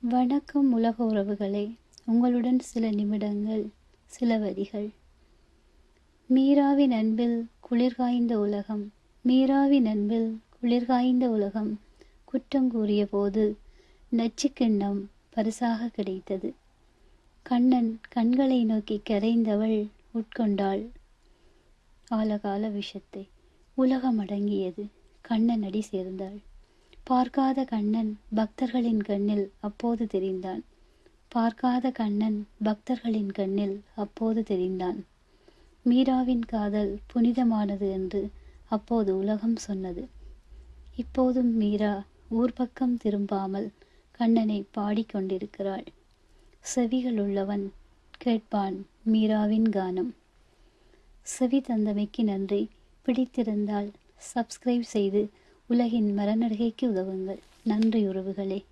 வணக்கம் உலக உறவுகளே. உங்களுடன் சில நிமிடங்கள், சில வரிகள். மீராவின் அன்பில் குளிர்காய்ந்த உலகம், மீராவின் அன்பில் குளிர்காய்ந்த உலகம் குற்றம் கூறிய போது நச்சுக்கிண்ணம் பரிசாக கிடைத்தது. கண்ணன் கண்களை நோக்கி கரைந்தவள் உட்கொண்டாள் ஆலகால விஷத்தை. உலகம் அடங்கியது. கண்ணன் அடி சேர்ந்தாள். பார்க்காத கண்ணன் பக்தர்களின் கண்ணில் அப்போது தெரிந்தான். பார்க்காத கண்ணன் பக்தர்களின் கண்ணில் அப்போது தெரிந்தான். மீராவின் காதல் புனிதமானது என்று அப்போது உலகம் சொன்னது. இப்போதும் மீரா ஊர்பக்கம் திரும்பாமல் கண்ணனை பாடிக்கொண்டிருக்கிறாள். செவிகள் உள்ளவன் கேட்பான் மீராவின் கானம். செவி தந்தமைக்கு நன்றி. பிடித்திருந்தால் சப்ஸ்கிரைப் செய்து உலகின் மரநடுகைக்கு உதவுங்கள். நன்றி உறவுகளே.